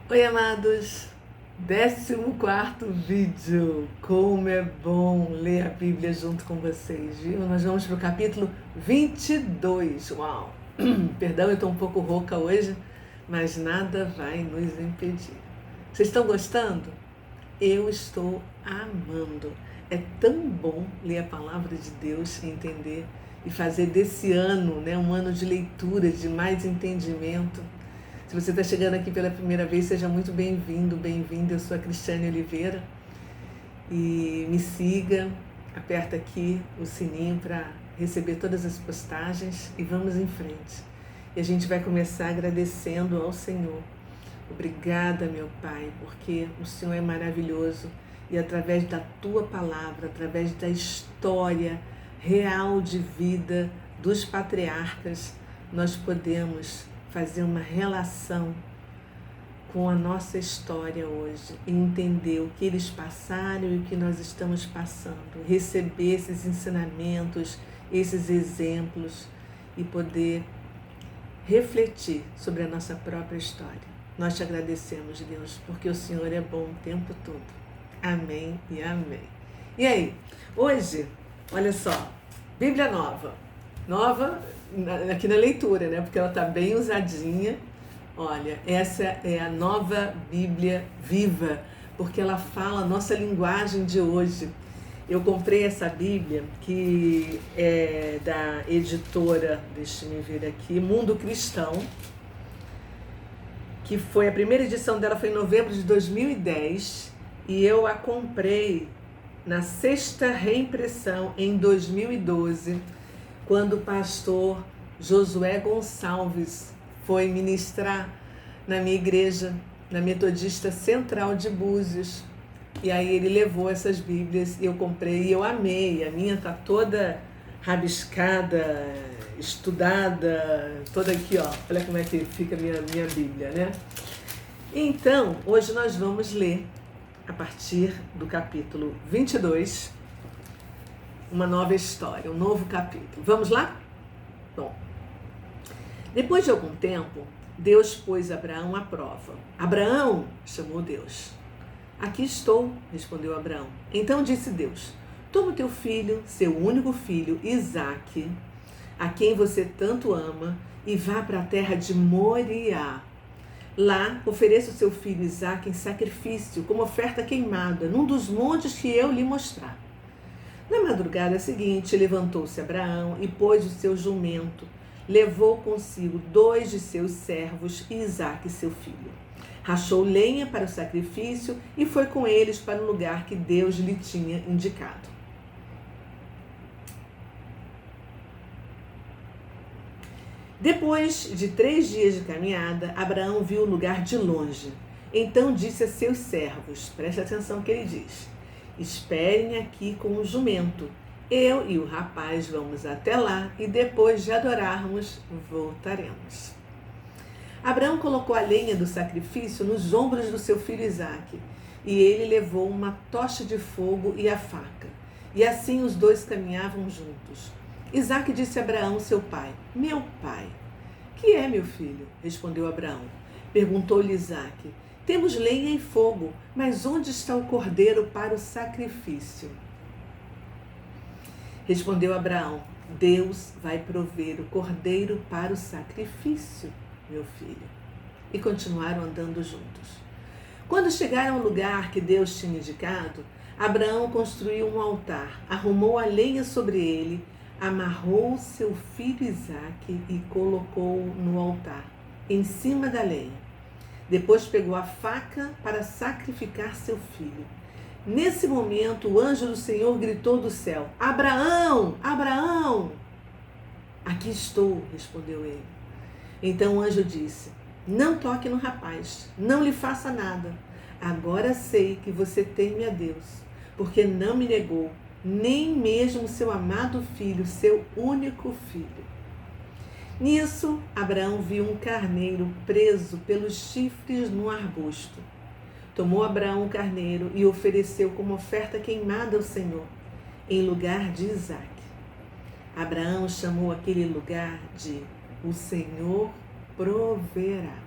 Oi, amados! 14º vídeo. Como é bom ler a Bíblia junto com vocês, viu? Nós vamos para o capítulo 22. Uau! Perdão, eu estou um pouco rouca hoje, mas nada vai nos impedir. Vocês estão gostando? Eu estou amando. É tão bom ler a palavra de Deus e entender e fazer desse ano, um ano de leitura, de mais entendimento. Se você está chegando aqui pela primeira vez, seja muito bem-vindo, bem-vinda. Eu sou a Cristiane Oliveira e me siga, aperta aqui o sininho para receber todas as postagens e vamos em frente. E a gente vai começar agradecendo ao Senhor. Obrigada, meu Pai, porque o Senhor é maravilhoso e através da Tua palavra, através da história real de vida dos patriarcas, nós podemos fazer uma relação com a nossa história hoje e entender o que eles passaram e o que nós estamos passando, receber esses ensinamentos, esses exemplos e poder refletir sobre a nossa própria história. Nós te agradecemos, Deus, porque o Senhor é bom o tempo todo. Amém e amém. E aí, hoje, olha só, Bíblia nova aqui na leitura, porque ela está bem usadinha. Olha, essa é a nova Bíblia viva, porque ela fala a nossa linguagem de hoje. Eu comprei essa Bíblia, que é da editora, deixa-me ver aqui, Mundo Cristão, que foi, a primeira edição dela foi em novembro de 2010, e eu a comprei na sexta reimpressão em 2012, quando o pastor Josué Gonçalves foi ministrar na minha igreja, na Metodista Central de Búzios. E aí ele levou essas Bíblias e eu comprei e eu amei. A minha tá toda rabiscada, estudada, toda aqui, ó. Olha como é que fica a minha Bíblia, né? Então, hoje nós vamos ler, a partir do capítulo 22, uma nova história, um novo capítulo. Vamos lá? Bom, depois de algum tempo, Deus pôs Abraão à prova. Abraão, chamou Deus. Aqui estou, respondeu Abraão. Então disse Deus, toma o teu filho, seu único filho, Isaque, a quem você tanto ama, e vá para a terra de Moriá. Lá, ofereça o seu filho Isaque em sacrifício, como oferta queimada, num dos montes que eu lhe mostrar. Na madrugada seguinte, levantou-se Abraão e pôs o seu jumento. Levou consigo 2 de seus servos e Isaque, seu filho. Rachou lenha para o sacrifício e foi com eles para o lugar que Deus lhe tinha indicado. Depois de 3 dias de caminhada, Abraão viu o lugar de longe. Então disse a seus servos, preste atenção no que ele diz, esperem aqui com o jumento. Eu e o rapaz vamos até lá e depois de adorarmos, voltaremos. Abraão colocou a lenha do sacrifício nos ombros do seu filho Isaque e ele levou uma tocha de fogo e a faca. E assim os dois caminhavam juntos. Isaque disse a Abraão, seu pai, meu pai. Que é, meu filho? Respondeu Abraão. Perguntou-lhe Isaque, temos lenha e fogo, mas onde está o cordeiro para o sacrifício? Respondeu Abraão, Deus vai prover o cordeiro para o sacrifício, meu filho. E continuaram andando juntos. Quando chegaram ao lugar que Deus tinha indicado, Abraão construiu um altar, arrumou a lenha sobre ele, amarrou seu filho Isaque e colocou-o no altar, em cima da lenha. Depois pegou a faca para sacrificar seu filho. Nesse momento, o anjo do Senhor gritou do céu, Abraão, Abraão! Aqui estou, respondeu ele. Então o anjo disse, não toque no rapaz, não lhe faça nada. Agora sei que você teme a Deus, porque não me negou, nem mesmo seu amado filho, seu único filho. Nisso, Abraão viu um carneiro preso pelos chifres no arbusto. Tomou Abraão o carneiro e ofereceu como oferta queimada ao Senhor, em lugar de Isaque. Abraão chamou aquele lugar de O Senhor proverá.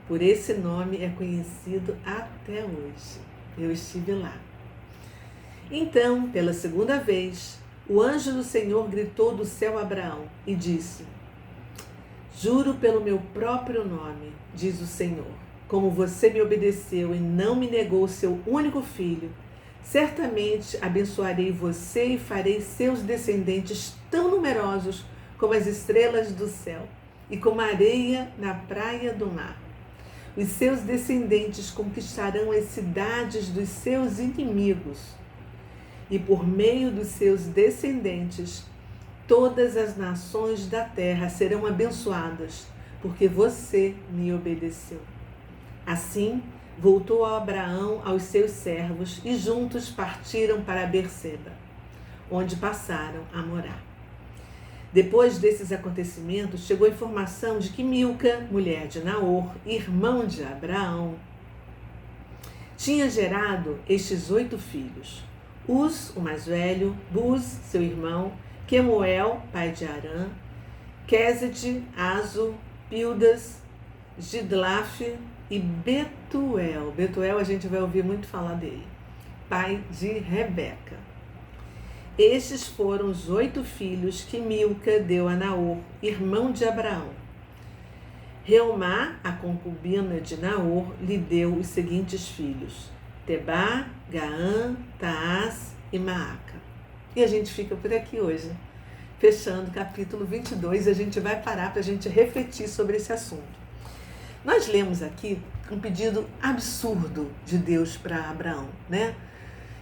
Por esse nome é conhecido até hoje. Eu estive lá. Então, pela segunda vez, o anjo do Senhor gritou do céu a Abraão e disse: Juro pelo meu próprio nome, diz o Senhor, como você me obedeceu e não me negou seu único filho, certamente abençoarei você e farei seus descendentes tão numerosos como as estrelas do céu e como a areia na praia do mar. Os seus descendentes conquistarão as cidades dos seus inimigos, e por meio dos seus descendentes, todas as nações da terra serão abençoadas, porque você me obedeceu. Assim, voltou Abraão aos seus servos e juntos partiram para Berseba, onde passaram a morar. Depois desses acontecimentos, chegou a informação de que Milca, mulher de Naor, irmão de Abraão, tinha gerado estes 8 filhos. Uz, o mais velho, Buz, seu irmão, Quemuel, pai de Arã, Quésede, Azo, Pildas, Gidlaf e Betuel. Betuel a gente vai ouvir muito falar dele, pai de Rebeca. Estes foram os 8 filhos que Milca deu a Naor, irmão de Abraão. Reumá, a concubina de Naor, lhe deu os seguintes filhos: Tebá, Gaã, Taás e Maaca. E a gente fica por aqui hoje, fechando o capítulo 22, a gente vai parar para a gente refletir sobre esse assunto. Nós lemos aqui um pedido absurdo de Deus para Abraão, né?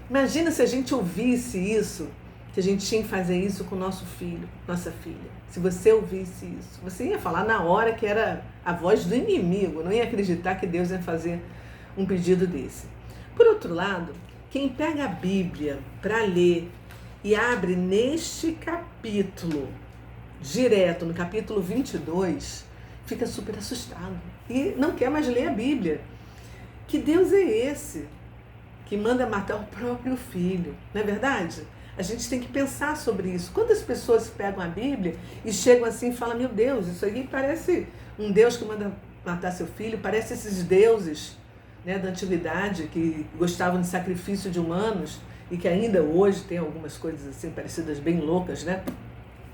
Imagina se a gente ouvisse isso, que a gente tinha que fazer isso com o nosso filho, nossa filha. Se você ouvisse isso, você ia falar na hora que era a voz do inimigo, não ia acreditar que Deus ia fazer um pedido desse. Por outro lado, quem pega a Bíblia para ler e abre neste capítulo, direto no capítulo 22, fica super assustado e não quer mais ler a Bíblia. Que Deus é esse que manda matar o próprio filho? Não é verdade? A gente tem que pensar sobre isso. Quantas pessoas pegam a Bíblia e chegam assim e falam: meu Deus, isso aqui parece um Deus que manda matar seu filho, parece esses deuses, né, da antiguidade que gostavam de sacrifício de humanos e que ainda hoje tem algumas coisas assim parecidas, bem loucas, né?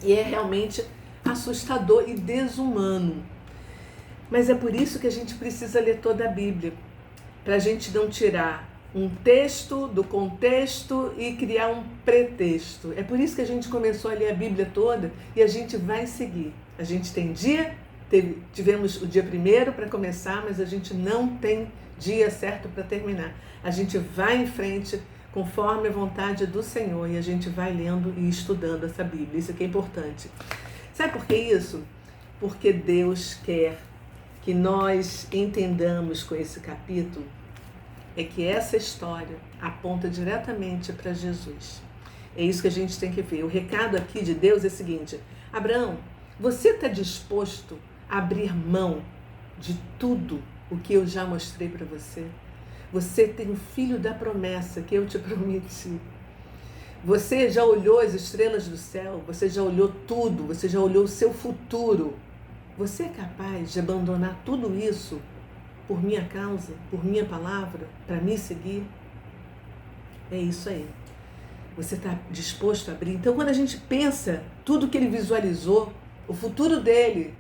E é realmente assustador e desumano. Mas é por isso que a gente precisa ler toda a Bíblia, para a gente não tirar um texto do contexto e criar um pretexto. É por isso que a gente começou a ler a Bíblia toda e a gente vai seguir. A gente tem tivemos o dia 1º para começar, mas a gente não tem dia certo para terminar. A gente vai em frente conforme a vontade do Senhor e a gente vai lendo e estudando essa Bíblia. Isso aqui é importante. Sabe por que isso? Porque Deus quer que nós entendamos com esse capítulo é que essa história aponta diretamente para Jesus. É isso que a gente tem que ver. O recado aqui de Deus é o seguinte: Abraão, você está disposto a abrir mão de tudo o que eu já mostrei para você? Você tem o filho da promessa que eu te prometi. Você já olhou as estrelas do céu, você já olhou tudo, você já olhou o seu futuro. Você é capaz de abandonar tudo isso por minha causa, por minha palavra, para me seguir? É isso aí. Você está disposto a abrir? Então, quando a gente pensa tudo que ele visualizou, o futuro dele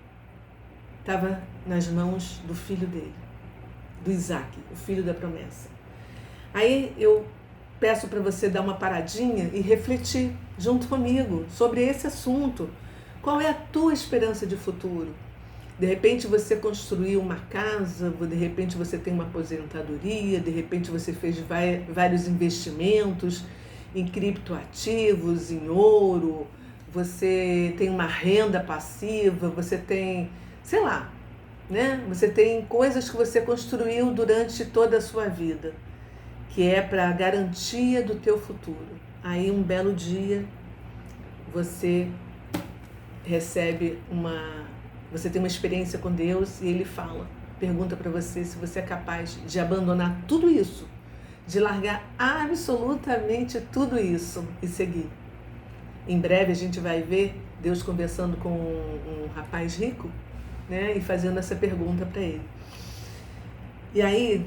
estava nas mãos do filho dele, do Isaac, o filho da promessa. Aí eu peço para você dar uma paradinha e refletir junto comigo sobre esse assunto. Qual é a tua esperança de futuro? De repente você construiu uma casa, de repente você tem uma aposentadoria, de repente você fez vários investimentos em criptoativos, em ouro, você tem uma renda passiva, você tem, sei lá, né? Você tem coisas que você construiu durante toda a sua vida, que é para a garantia do teu futuro. Aí um belo dia você você tem uma experiência com Deus e Ele pergunta para você se você é capaz de abandonar tudo isso, de largar absolutamente tudo isso e seguir. Em breve a gente vai ver Deus conversando com um rapaz rico, né, e fazendo essa pergunta para ele. E aí,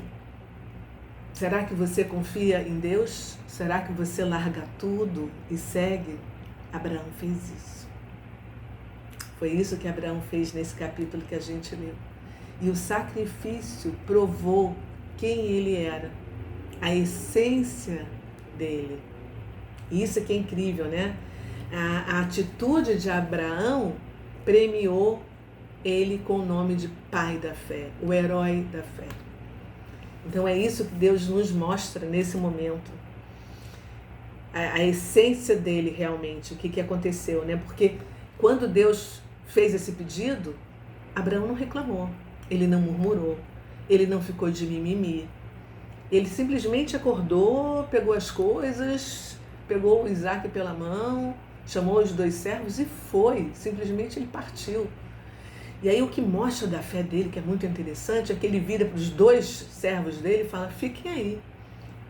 será que você confia em Deus? Será que você larga tudo e segue? Abraão fez isso. Foi isso que Abraão fez nesse capítulo que a gente leu. E o sacrifício provou quem ele era, a essência dele. E isso que é incrível, né? A atitude de Abraão premiou ele com o nome de pai da fé, o herói da fé. Então é isso que Deus nos mostra nesse momento. A essência dele realmente, o que aconteceu, né? Porque quando Deus fez esse pedido, Abraão não reclamou, ele não murmurou, ele não ficou de mimimi. Ele simplesmente acordou, pegou as coisas, pegou o Isaac pela mão, chamou os 2 servos e foi. Simplesmente ele partiu. E aí o que mostra da fé dele, que é muito interessante, é que ele vira para os 2 servos dele e fala: fiquem aí,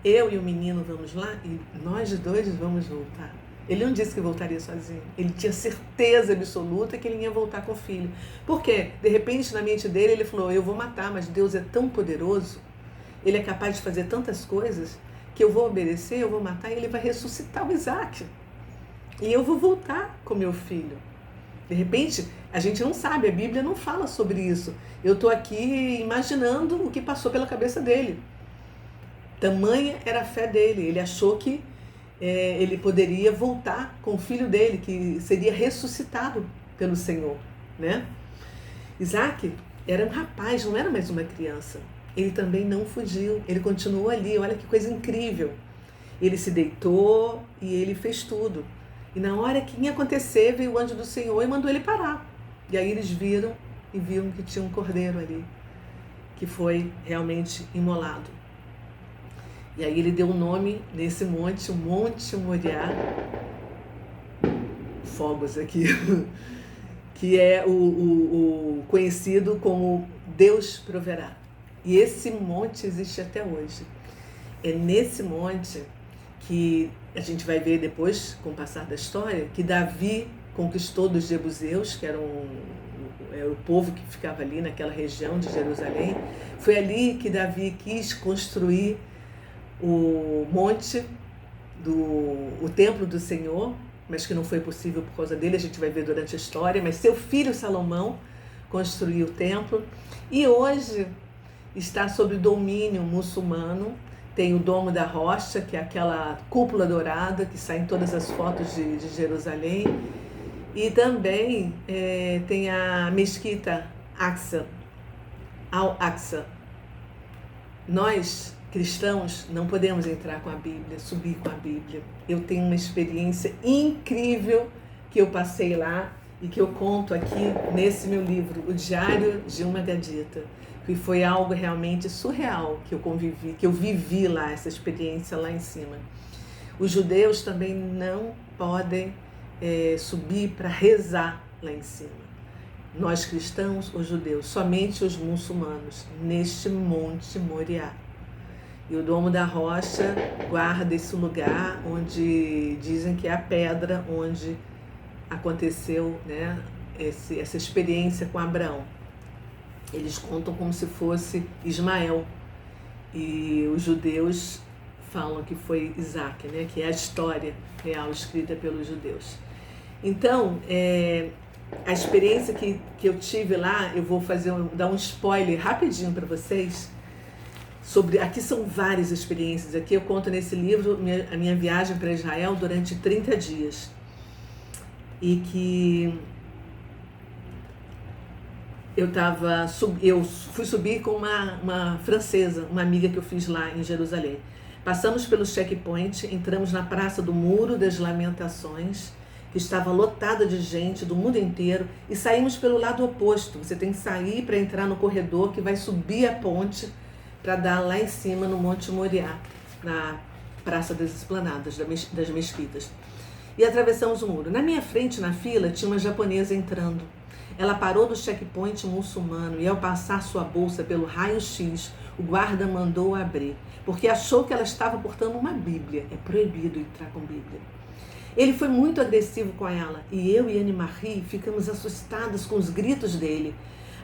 eu e o menino vamos lá e nós 2 vamos voltar. Ele não disse que voltaria sozinho. Ele tinha certeza absoluta que ele ia voltar com o filho. Por quê? De repente, na mente dele, ele falou: eu vou matar, mas Deus é tão poderoso, ele é capaz de fazer tantas coisas, que eu vou obedecer, eu vou matar e ele vai ressuscitar o Isaac. E eu vou voltar com meu filho. De repente, a gente não sabe, a Bíblia não fala sobre isso. Eu estou aqui imaginando o que passou pela cabeça dele. Tamanha era a fé dele. Ele achou que ele poderia voltar com o filho dele, que seria ressuscitado pelo Senhor, né? Isaac era um rapaz, não era mais uma criança. Ele também não fugiu, ele continuou ali. Olha que coisa incrível. Ele se deitou e ele fez tudo. E na hora que ia acontecer, veio o anjo do Senhor e mandou ele parar. E aí eles viram que tinha um cordeiro ali, que foi realmente imolado. E aí ele deu o nome nesse monte, o Monte Moriá, fogos aqui, que é o conhecido como Deus proverá. E esse monte existe até hoje. É nesse monte que a gente vai ver depois, com o passar da história, que Davi conquistou dos jebuseus, que eram o povo que ficava ali naquela região de Jerusalém. Foi ali que Davi quis construir o monte, o templo do Senhor, mas que não foi possível por causa dele, a gente vai ver durante a história. Mas seu filho Salomão construiu o templo e hoje está sob domínio muçulmano. Tem o Domo da Rocha, que é aquela cúpula dourada que sai em todas as fotos de Jerusalém. E também tem a Mesquita Al-Aqsa. Nós, cristãos, não podemos entrar com a Bíblia, subir com a Bíblia. Eu tenho uma experiência incrível que eu passei lá e que eu conto aqui nesse meu livro, O Diário de uma Gadita, que foi algo realmente surreal que eu convivi, que eu vivi lá, essa experiência lá em cima. Os judeus também não podem subir para rezar lá em cima. Nós cristãos, os judeus, somente os muçulmanos, neste Monte Moriá. E o Domo da Rocha guarda esse lugar onde dizem que é a pedra onde aconteceu, né, essa experiência com Abraão. Eles contam como se fosse Ismael. E os judeus falam que foi Isaac, né, que é a história real escrita pelos judeus. Então, a experiência que eu tive lá, eu vou dar um spoiler rapidinho para vocês. Aqui são várias experiências. Aqui eu conto nesse livro a minha viagem para Israel durante 30 dias. E que eu fui subir com uma francesa, uma amiga que eu fiz lá em Jerusalém. Passamos pelo checkpoint, entramos na Praça do Muro das Lamentações, que estava lotada de gente do mundo inteiro, e saímos pelo lado oposto. Você tem que sair para entrar no corredor que vai subir a ponte para dar lá em cima no Monte Moriá, na Praça das Esplanadas, das Mesquitas. E atravessamos o muro. Na minha frente, na fila, tinha uma japonesa entrando. Ela parou no checkpoint muçulmano e, ao passar sua bolsa pelo raio-x, o guarda mandou abrir, porque achou que ela estava portando uma Bíblia. É proibido entrar com Bíblia. Ele foi muito agressivo com ela e eu e Anne Marie ficamos assustadas com os gritos dele.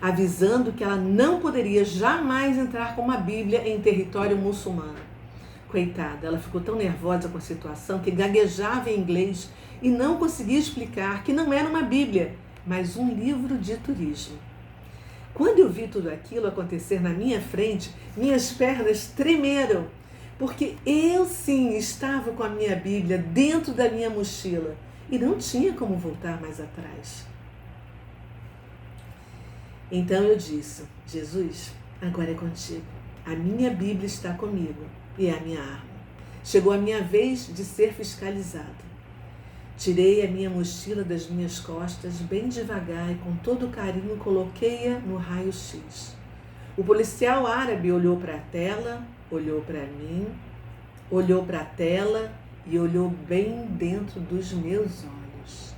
avisando que ela não poderia jamais entrar com uma Bíblia em território muçulmano. Coitada, ela ficou tão nervosa com a situação que gaguejava em inglês e não conseguia explicar que não era uma Bíblia, mas um livro de turismo. Quando eu vi tudo aquilo acontecer na minha frente, minhas pernas tremeram, porque eu sim estava com a minha Bíblia dentro da minha mochila e não tinha como voltar mais atrás. Então eu disse: Jesus, agora é contigo. A minha Bíblia está comigo e é a minha arma. Chegou a minha vez de ser fiscalizado. Tirei a minha mochila das minhas costas bem devagar e com todo carinho coloquei-a no raio-x. O policial árabe olhou para a tela, olhou para mim, olhou para a tela e olhou bem dentro dos meus olhos,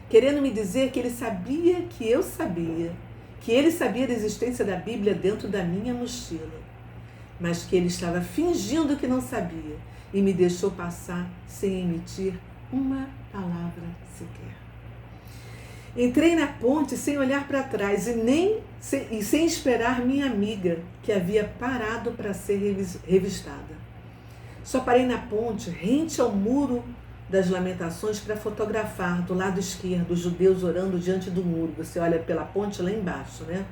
querendo me dizer que ele sabia que eu sabia, que ele sabia da existência da Bíblia dentro da minha mochila, mas que ele estava fingindo que não sabia e me deixou passar sem emitir uma palavra sequer. Entrei na ponte sem olhar para trás e sem esperar minha amiga, que havia parado para ser revistada. Só parei na ponte, rente ao muro das lamentações, para fotografar do lado esquerdo os judeus orando diante do muro. Você olha pela ponte lá embaixo, né?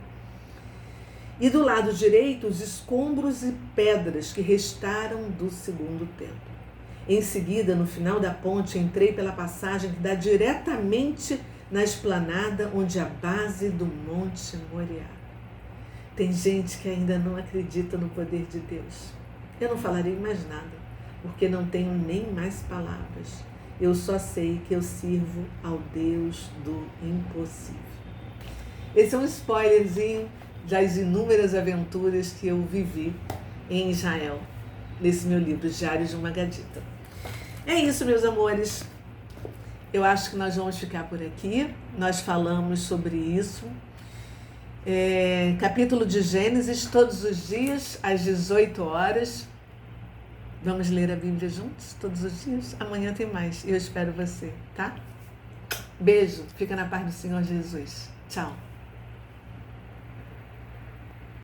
E do lado direito, os escombros e pedras que restaram do segundo templo. Em seguida, no final da ponte, entrei pela passagem que dá diretamente na esplanada onde a base do Monte Moriá. Tem gente que ainda não acredita no poder de Deus. Eu não falarei mais nada, porque não tenho nem mais palavras. Eu só sei que eu sirvo ao Deus do impossível. Esse é um spoilerzinho das inúmeras aventuras que eu vivi em Israel, nesse meu livro, Diários de uma Gadita. É isso, meus amores. Eu acho que nós vamos ficar por aqui. Nós falamos sobre isso. Capítulo de Gênesis, todos os dias, às 18 horas. Vamos ler a Bíblia juntos, todos os dias? Amanhã tem mais. Eu espero você, tá? Beijo. Fica na paz do Senhor Jesus. Tchau.